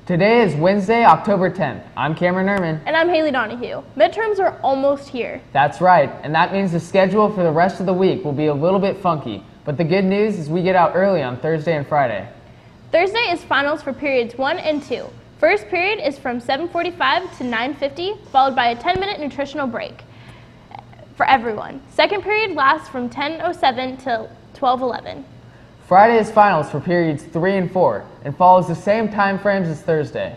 Today is Wednesday, October 10th. I'm Cameron Nerman. And I'm Haley Donahue. Midterms are almost here. That's right, and that means the schedule for the rest of the week will be a little bit funky. But the good news is we get out early on Thursday and Friday. Thursday is finals for periods 1 and 2. First period is from 7:45 to 9:50, followed by a 10-minute nutritional break for everyone. Second period lasts from 10:07 to 12:11. Friday is finals for periods 3 and 4 and follows the same time frames as Thursday.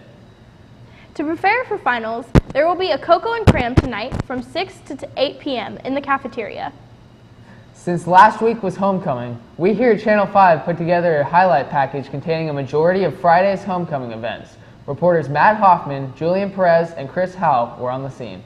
To prepare for finals, there will be a cocoa and cram tonight from 6 to 8 p.m. in the cafeteria. Since last week was homecoming, we here at Channel 5 put together a highlight package containing a majority of Friday's homecoming events. Reporters Matt Hoffman, Julian Perez, and Chris Howe were on the scene.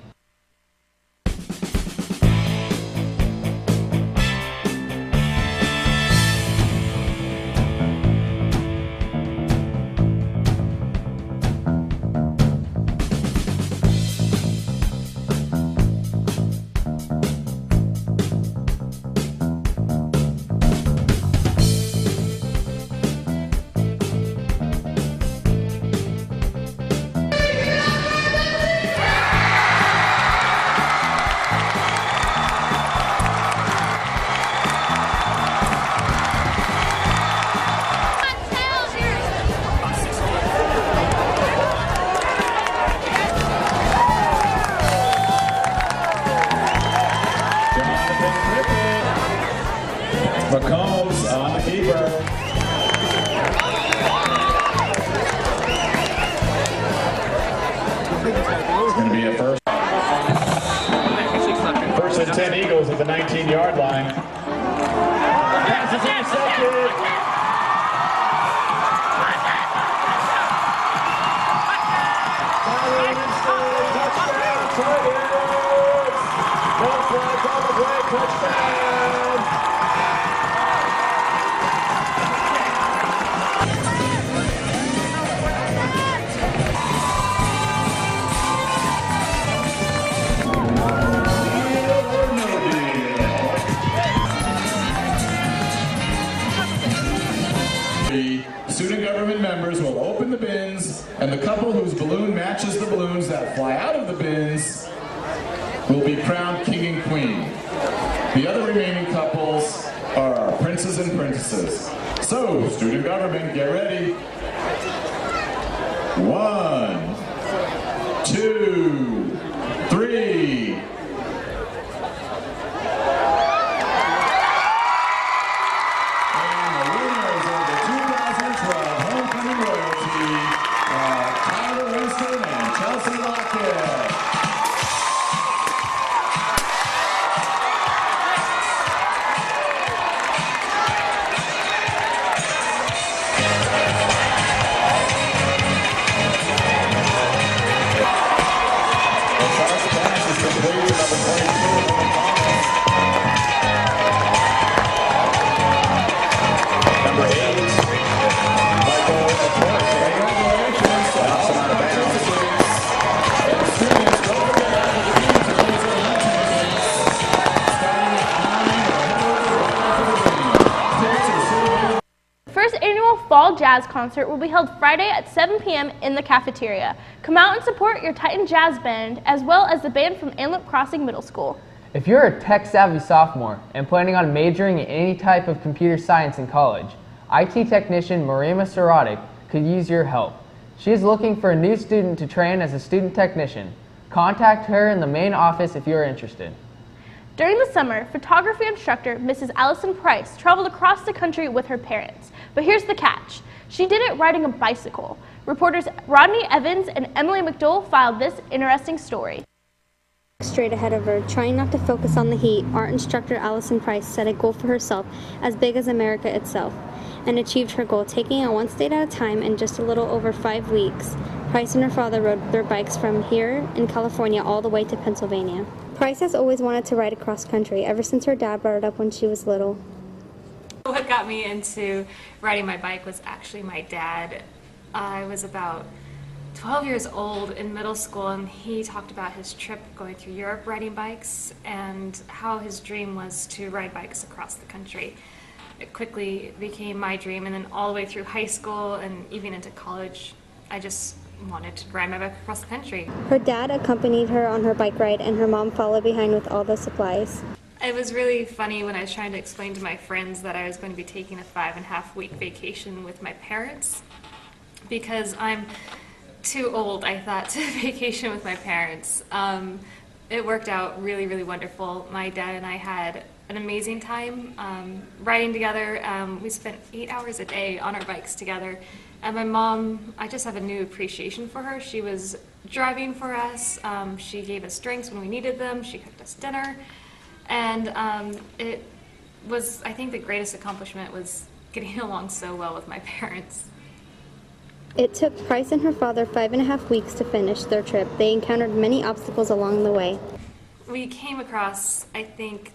McCombs on the keeper. It's going to be a first. First and 10 Eagles at the 19-yard line. Pass is intercepted. Touchdown. Student government members will open the bins, and the couple whose balloon matches the balloons that fly out of the bins will be crowned king and queen. The other remaining couples are our princes and princesses. So, student government, get ready. 1, 2, 3. Fall Jazz Concert will be held Friday at 7 p.m. in the cafeteria. Come out and support your Titan Jazz Band, as well as the band from Antelope Crossing Middle School. If you're a tech-savvy sophomore and planning on majoring in any type of computer science in college, IT technician Marima Saradik could use your help. She is looking for a new student to train as a student technician. Contact her in the main office if you're interested. During the summer, photography instructor Mrs. Allison Price traveled across the country with her parents. But here's the catch. She did it riding a bicycle. Reporters Rodney Evans and Emily McDowell filed this interesting story. Straight ahead of her, trying not to focus on the heat, art instructor Allison Price set a goal for herself as big as America itself and achieved her goal, taking it one state at a time in just a little over 5 weeks. Price and her father rode their bikes from here in California all the way to Pennsylvania. Price has always wanted to ride across country ever since her dad brought it up when she was little. What got me into riding my bike was actually my dad. I was about 12 years old in middle school, and he talked about his trip going through Europe riding bikes and how his dream was to ride bikes across the country. It quickly became my dream, and then all the way through high school and even into college, I just wanted to ride my bike across the country. Her dad accompanied her on her bike ride, and her mom followed behind with all the supplies. It was really funny when I was trying to explain to my friends that I was going to be taking a 5.5-week vacation with my parents, because I'm too old, I thought, to vacation with my parents. It worked out really, really wonderful. My dad and I had an amazing time riding together. We spent 8 hours a day on our bikes together. And my mom, I just have a new appreciation for her. She was driving for us. She gave us drinks when we needed them. She cooked us dinner. And it was, I think the greatest accomplishment was getting along so well with my parents. It took Price and her father 5.5 weeks to finish their trip. They encountered many obstacles along the way. We came across, I think,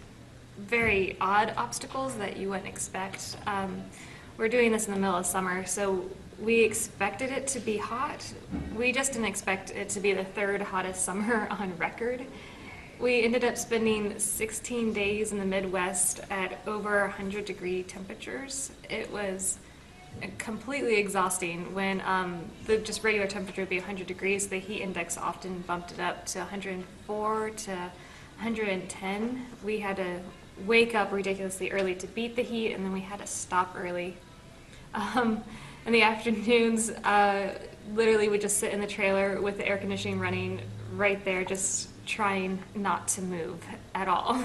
very odd obstacles that you wouldn't expect. We're doing this in the middle of summer, so we expected it to be hot. We just didn't expect it to be the third hottest summer on record. We ended up spending 16 days in the Midwest at over 100-degree temperatures. It was completely exhausting. When the just regular temperature would be 100 degrees, the heat index often bumped it up to 104 to 110. We had to wake up ridiculously early to beat the heat, and then we had to stop early. In the afternoons, literally would just sit in the trailer with the air conditioning running right there, just trying not to move at all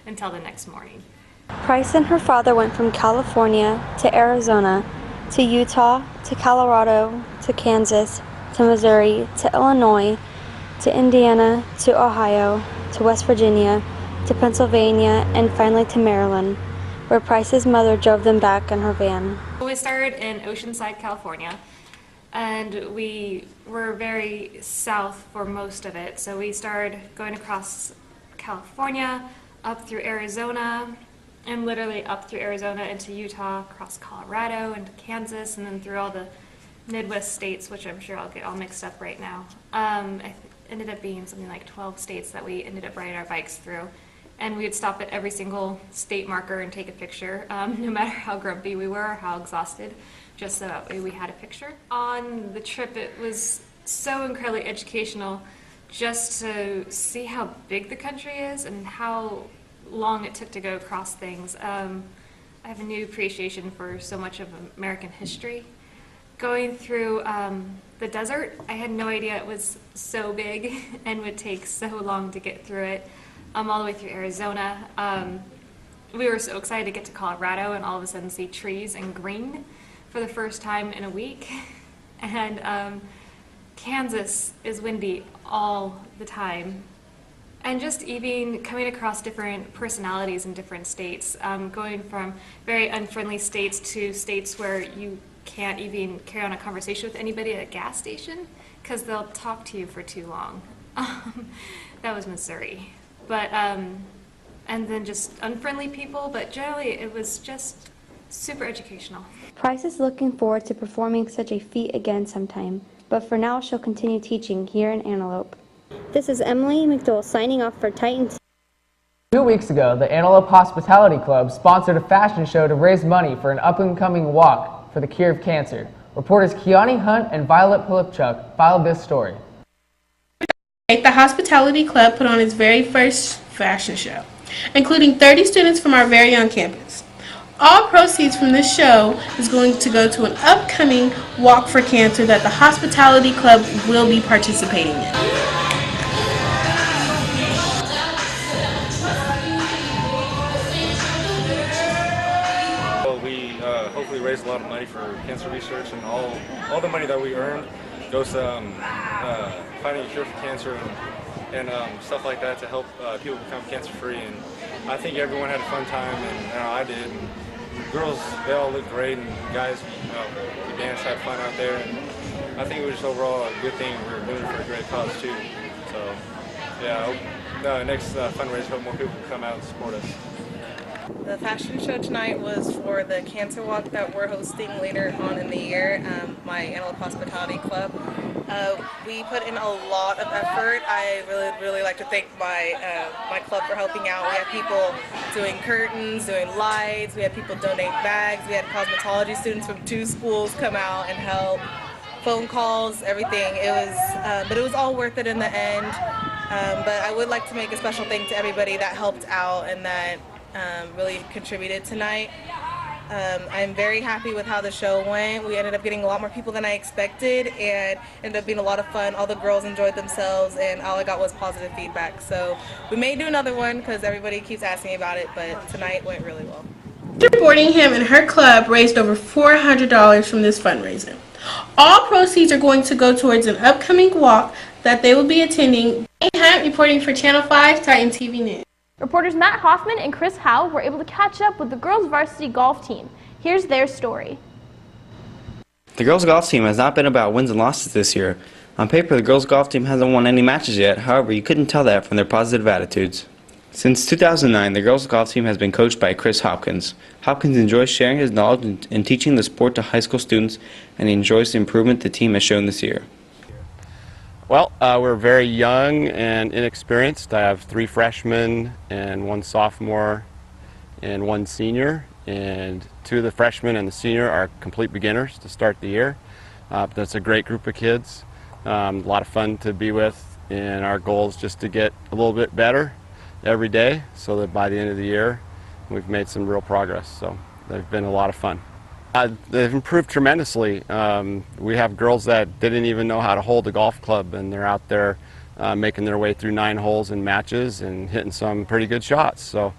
until the next morning. Price and her father went from California to Arizona to Utah to Colorado to Kansas to Missouri to Illinois to Indiana to Ohio to West Virginia to Pennsylvania and finally to Maryland, where Price's mother drove them back in her van. We started in Oceanside, California, and we were very south for most of it. So we started going across California, up through Arizona, and literally up through Arizona into Utah, across Colorado, into Kansas, and then through all the Midwest states, which I'm sure I'll get all mixed up right now. It ended up being something like 12 states that we ended up riding our bikes through. And we would stop at every single state marker and take a picture, no matter how grumpy we were or how exhausted, just so that way we had a picture. On the trip, it was so incredibly educational just to see how big the country is and how long it took to go across things. I have a new appreciation for so much of American history. Going through the desert, I had no idea it was so big and would take so long to get through it. All the way through Arizona. We were so excited to get to Colorado and all of a sudden see trees and green for the first time in a week. And Kansas is windy all the time. And just even coming across different personalities in different states, going from very unfriendly states to states where you can't even carry on a conversation with anybody at a gas station because they'll talk to you for too long. That was Missouri. But, and then just unfriendly people, but generally it was just super educational. Price is looking forward to performing such a feat again sometime, but for now she'll continue teaching here in Antelope. This is Emily McDowell signing off for Titan. 2 weeks ago, the Antelope Hospitality Club sponsored a fashion show to raise money for an up-and-coming walk for the cure of cancer. Reporters Kiani Hunt and Violet Pilipchuk followed this story. The Hospitality Club put on its very first fashion show, including 30 students from our very own campus. All proceeds from this show is going to go to an upcoming Walk for Cancer that the Hospitality Club will be participating in. Well, we hopefully raise a lot of money for cancer research, and all the money that we earned goes to finding a cure for cancer and stuff like that to help people become cancer-free. And I think everyone had a fun time, and I did. And girls, they all looked great, and guys, we danced, had fun out there. And I think it was just overall a good thing. We were doing it for a great cause too. So yeah, I hope next fundraiser, hope more people can come out and support us. The fashion show tonight was for the cancer walk that we're hosting later on in the year, my Antelope Hospitality Club. We put in a lot of effort. I really like to thank my club for helping out. We had people doing curtains, doing lights, we had people donate bags, we had cosmetology students from 2 schools come out and help. phone calls, everything. It was, but it was all worth it in the end. But I would like to make a special thank to everybody that helped out and that really contributed tonight. I'm very happy with how the show went. We ended up getting a lot more people than I expected, and ended up being a lot of fun. All the girls enjoyed themselves, and all I got was positive feedback. So we may do another one because everybody keeps asking about it, but tonight went really well. Dr. Boardingham and her club raised over $400 from this fundraiser. All proceeds are going to go towards an upcoming walk that they will be attending. Jane Hunt reporting for Channel 5 Titan TV News. Reporters Matt Hoffman and Chris Howe were able to catch up with the girls' varsity golf team. Here's their story. The girls' golf team has not been about wins and losses this year. On paper, the girls' golf team hasn't won any matches yet. However, you couldn't tell that from their positive attitudes. Since 2009, the girls' golf team has been coached by Chris Hopkins. Hopkins enjoys sharing his knowledge and teaching the sport to high school students, and he enjoys the improvement the team has shown this year. Well, we're very young and inexperienced. I have 3 freshmen and 1 sophomore and 1 senior, and 2 of the freshmen and the senior are complete beginners to start the year. That's a great group of kids, a lot of fun to be with, and our goal is just to get a little bit better every day so that by the end of the year we've made some real progress. So they've been a lot of fun. They've improved tremendously. We have girls that didn't even know how to hold a golf club, and they're out there making their way through 9 holes in matches and hitting some pretty good shots. So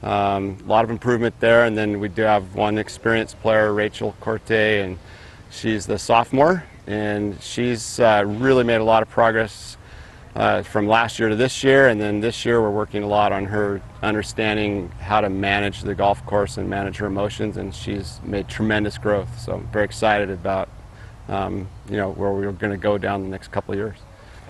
a lot of improvement there. And then we do have 1 experienced player, Rachel Corte, and she's the sophomore, and she's really made a lot of progress from last year to this year. And then this year we're working a lot on her understanding how to manage the golf course and manage her emotions, and she's made tremendous growth. So I'm very excited about you know, where we're going to go down the next couple of years.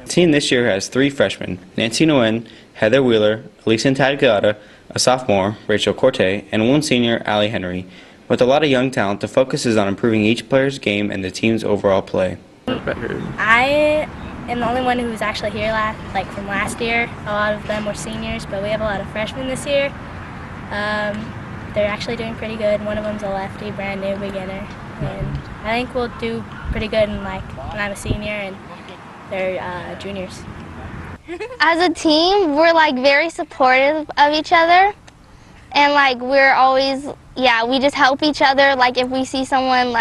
The team this year has 3 freshmen, Nancy Nguyen, Heather Wheeler, Elisa Tadgata, a sophomore, Rachel Corte, and 1 senior, Allie Henry. With a lot of young talent, the focus is on improving each player's game and the team's overall play. I am the only one who's actually here from last year. A lot of them were seniors, but we have a lot of freshmen this year. They're actually doing pretty good. One of them's a lefty, brand new beginner, and I think we'll do pretty good when I'm a senior and they're juniors. As a team, we're very supportive of each other, and we're always, we just help each other. If we see someone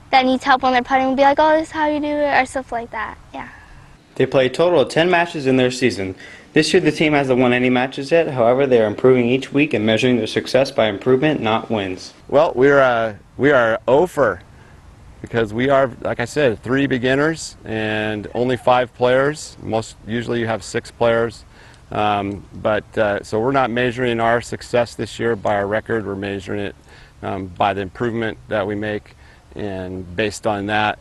that needs help on their putting, we'll be like, oh, this is how you do it, or stuff like that. Yeah. They play a total of 10 matches in their season. This year the team hasn't won any matches yet. However, they are improving each week and measuring their success by improvement, not wins. Well, we are over because we are, like I said, 3 beginners and only 5 players. Usually you have 6 players. So we're not measuring our success this year by our record. We're measuring it by the improvement that we make. And based on that,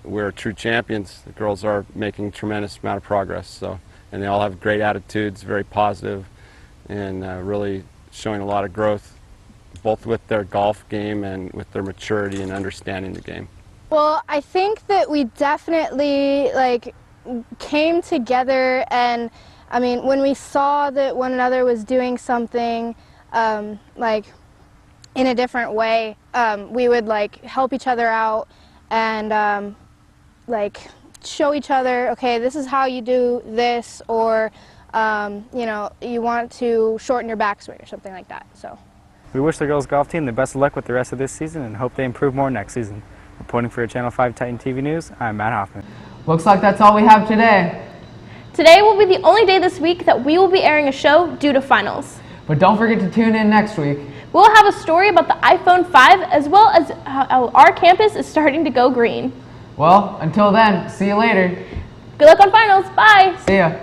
we're true champions. The girls are making a tremendous amount of progress. And they all have great attitudes, very positive, and really showing a lot of growth, both with their golf game and with their maturity and understanding the game. Well, I think that we definitely came together, and I mean, when we saw that one another was doing something in a different way, we would help each other out and show each other, okay, this is how you do this, or you know, you want to shorten your backswing or something like that. So we wish the girls golf team the best of luck with the rest of this season and hope they improve more next season. Reporting for Channel 5 Titan TV News, I'm Matt Hoffman. Looks like that's all we have today. Today will be the only day this week that we will be airing a show due to finals. But don't forget to tune in next week. We'll have a story about the iPhone 5 as well as how our campus is starting to go green. Well, until then, see you later. Good luck on finals. Bye. See ya.